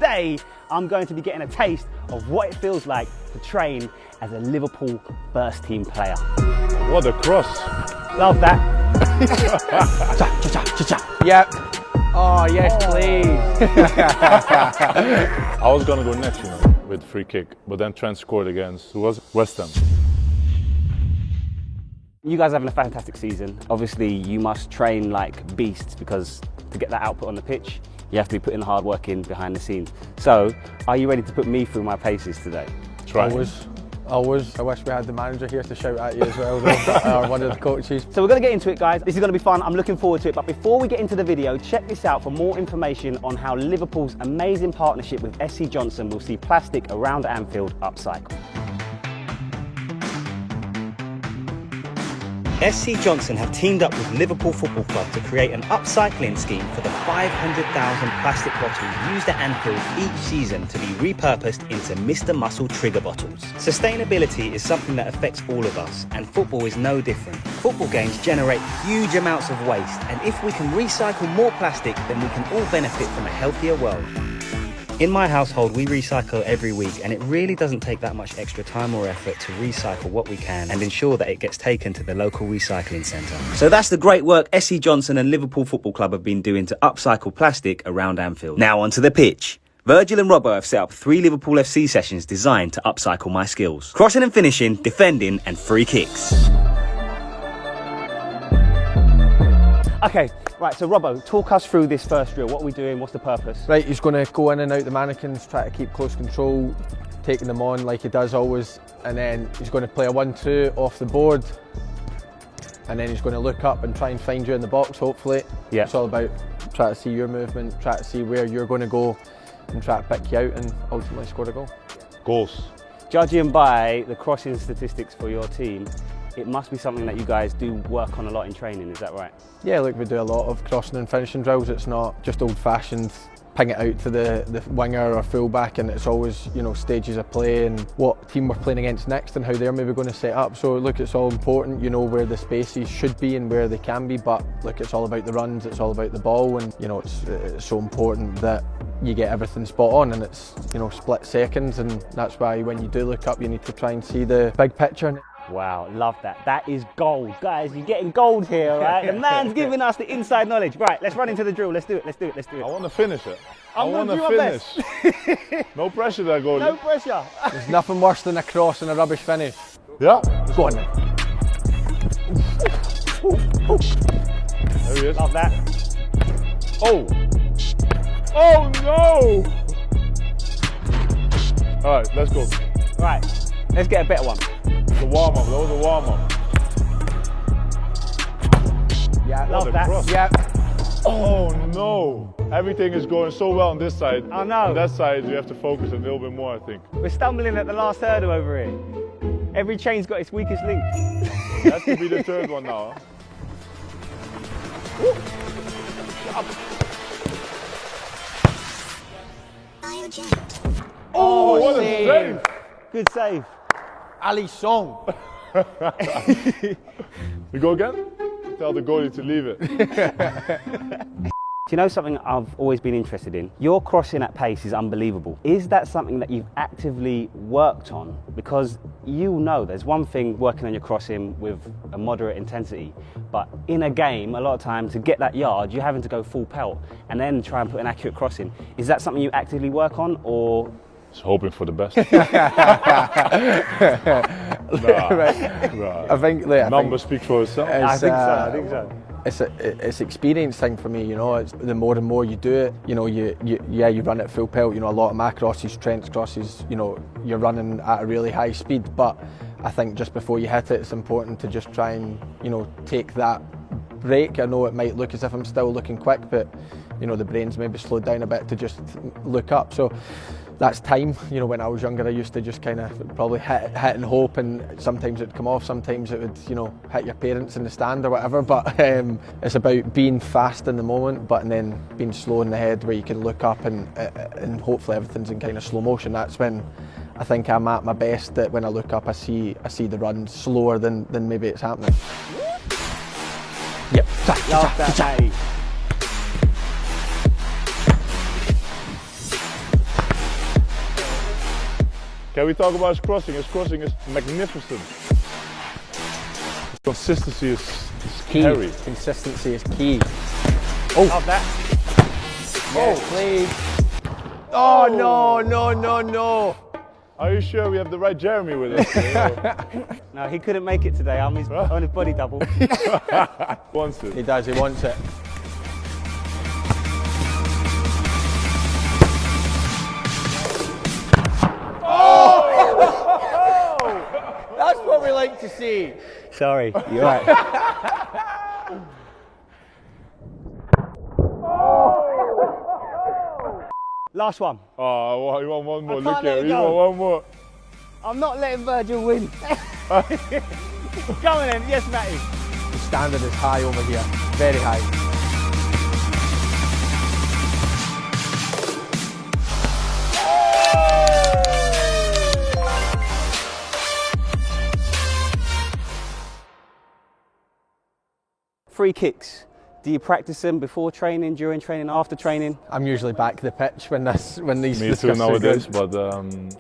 Today, I'm going to be getting a taste of what it feels like to train as a Liverpool first team player. What a cross. Love that. Yep. Oh, yes, please. I was going to go next, you know, with free kick, but then Trent scored against, who was it? West Ham. You guys are having a fantastic season. Obviously, you must train like beasts because to get that output on the pitch, you have to be putting the hard work in behind the scenes. So, are you ready to put me through my paces today? Try. Always. I wish we had the manager here to shout at you as well, though, or one of the coaches. So we're going to get into it, guys. This is going to be fun. I'm looking forward to it. But before we get into the video, check this out for more information on how Liverpool's amazing partnership with SC Johnson will see plastic around Anfield upcycle. SC Johnson have teamed up with Liverpool Football Club to create an upcycling scheme for the 500,000 plastic bottles used at Anfield each season to be repurposed into Mr. Muscle trigger bottles. Sustainability is something that affects all of us, and football is no different. Football games generate huge amounts of waste, and if we can recycle more plastic, then we can all benefit from a healthier world. In my household, we recycle every week, and it really doesn't take that much extra time or effort to recycle what we can and ensure that it gets taken to the local recycling centre. So that's the great work SC Johnson and Liverpool Football Club have been doing to upcycle plastic around Anfield. Now onto the pitch. Virgil and Robbo have set up 3 Liverpool FC sessions designed to upcycle my skills. Crossing and finishing, defending and free kicks. Okay, right, so Robbo, talk us through this first drill. What are we doing? What's the purpose? Right, he's going to go in and out the mannequins, try to keep close control, taking them on like he does always, and then he's going to play a 1-2 off the board, and then he's going to look up and try and find you in the box, hopefully. Yeah. It's all about trying to see your movement, try to see where you're going to go, and try to pick you out and ultimately score a goal. Goals. Judging by the crossing statistics for your team, it must be something that you guys do work on a lot in training, is that right? Yeah, look, we do a lot of crossing and finishing drills. It's not just old-fashioned ping it out to the winger or fullback, and it's always, you know, stages of play and what team we're playing against next and how they're maybe going to set up. So look, it's all important, you know, where the spaces should be and where they can be, but look, it's all about the runs, it's all about the ball, and you know, it's so important that you get everything spot on, and it's, you know, split seconds, and that's why when you do look up, you need to try and see the big picture. Wow, love that. That is gold. Guys, you're getting gold here, right? The man's giving us the inside knowledge. Right, let's run into the drill. Let's do it. I want to finish it. I I'm want gonna to do my finish. No pressure there, goalie. No pressure. There's nothing worse than a cross and a rubbish finish. Yeah. Go on then. There he is. Love that. Oh. Oh no. All right, let's go. Right, let's get a better one. The warm up. That was a warm up. Yeah, What Love a that. cross. yeah. Oh no. Everything is going so well on this side. I know. On that side, you have to focus a little bit more, I think. We're stumbling at the last hurdle over here. Every chain's got its weakest link. That could be the third one now. Huh? Oh, what a save! Good save. Alisson. We go again? Tell the goalie to leave it. Do you know something I've always been interested in? Your crossing at pace is unbelievable. Is that something that you've actively worked on? Because you know there's one thing working on your crossing with a moderate intensity, but in a game, a lot of times to get that yard, you're having to go full pelt and then try and put an accurate crossing. Is that something you actively work on, or? Just hoping for the best. Right. Nah. I think Numbers speak for itself. I think so. It's experience thing for me, you know. It's the more and more you do it, you know, you run at full pelt. You know, a lot of my crosses, Trent's crosses, you know, you're running at a really high speed. But I think just before you hit it, it's important to just try and, you know, take that break. I know it might look as if I'm still looking quick, but you know, the brain's maybe slowed down a bit to just look up. So that's time. You know, when I was younger, I used to just kind of probably hit and hope, and sometimes it'd come off, sometimes it would, you know, hit your parents in the stand or whatever. But it's about being fast in the moment, but and then being slow in the head where you can look up and hopefully everything's in kind of slow motion. That's when I think I'm at my best. That when I look up, I see the run slower than maybe it's happening. Yep. Love that, mate. Can we talk about his crossing? His crossing is magnificent. Consistency is Key. scary. Consistency is key. Love that. Yes, please. Oh, no. Are you sure we have the right Jeremy with us? No, he couldn't make it today. I'm on his body double. Wants it. He does, he wants it. That's what we like to see. Sorry, you're right. Last one. Oh, you want one more? I Look can't let here, it you go. want one more. I'm not letting Virgil win. Go on then, yes, Matty. The standard is high over here, very high. Free kicks. Do you practice them before training, during training, after training? I'm usually back the pitch when these Me too discussions nowadays, go. but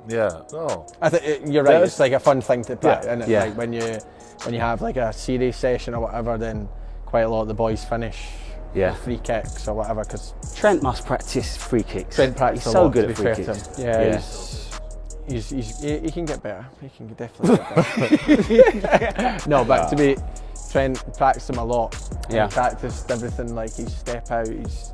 yeah, no. I think you're right. There's- It's like a fun thing to practice, Yeah. isn't it? Yeah. Like when you have like a series session or whatever, then quite a lot of the boys finish Yeah. with free kicks or whatever. Because Trent must practice free kicks. Trent practices He's a so lot, good to at be free fair to kicks. him. Yeah, he can get better. He can definitely get better. No, but to be Trent practiced him a lot. Yeah. He practiced everything, like his step out. He's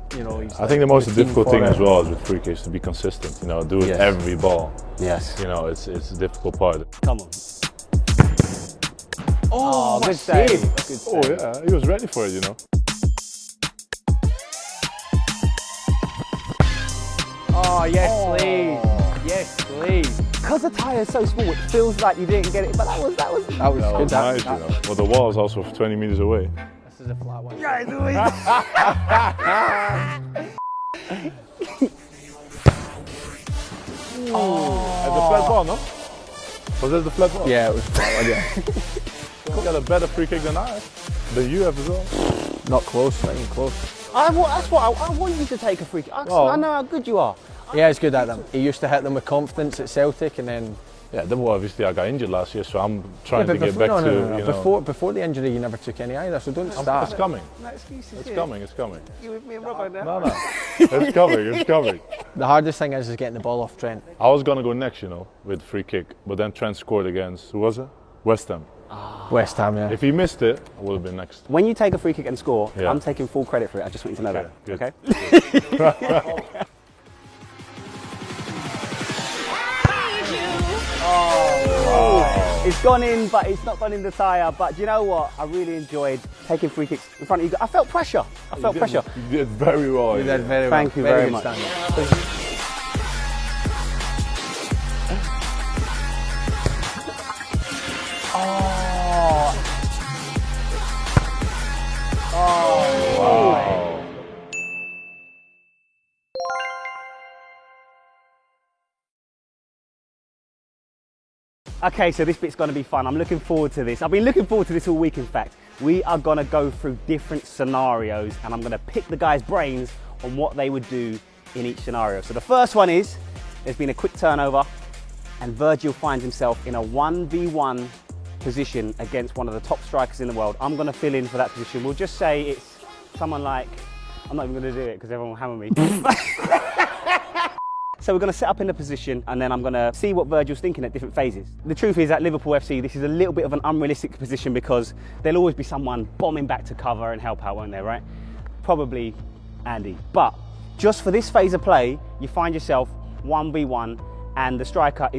I think the most routine difficult for thing it. as well is with free kicks to be consistent. You know, do it Yes. every ball. Yes. You know, it's a difficult part. Come on. Oh, good what save. save. Good Oh save. yeah, he was ready for it. You know. Oh yes, please. Yes, please. Because the tyre is so small, it feels like you didn't get it. But that was. That was That was good. nice, you know. Well, the wall is also 20 meters away. This is a flat one. At the flat ball, no? Was that the flat ball? Yeah, it was a flat one. Yeah. You got a better free kick than I. Than you have as well. Not close, not even close. That's what I want you to take a free kick. I know how good you are. Yeah, he's good at them. He used to hit them with confidence at Celtic, and then. Yeah, then well, obviously I got injured last year, so I'm trying to get back to you know. Before the injury, you never took any either. So don't start. It's coming. No excuses It's here. coming. It's coming. You with me and Robbo now? No, it's coming. It's coming. The hardest thing is getting the ball off Trent. I was gonna go next, you know, with free kick, but then Trent scored against who was it? West Ham. West Ham, yeah. If he missed it, I would have been next. When you take a free kick and score, Yeah. I'm taking full credit for it. I just want you to know Good. that. Okay? It's gone in, but it's not gone in the tyre. But do you know what? I really enjoyed taking free kicks in front of you. I felt pressure. You did very well. You did very well. Thank you very good much. standard. Wow. Okay, so this bit's going to be fun. I'm looking forward to this. I've been looking forward to this all week, in fact. We are going to go through different scenarios and I'm going to pick the guys' brains on what they would do in each scenario. So the first one is, there's been a quick turnover and Virgil finds himself in a 1v1 position against one of the top strikers in the world. I'm going to fill in for that position. We'll just say it's someone like, I'm not even going to do it because everyone will hammer me. So we're going to set up in a position and then I'm going to see what Virgil's thinking at different phases. The truth is at Liverpool FC, this is a little bit of an unrealistic position because there'll always be someone bombing back to cover and help out, won't there, right? Probably Andy. But just for this phase of play, you find yourself 1v1 and the striker is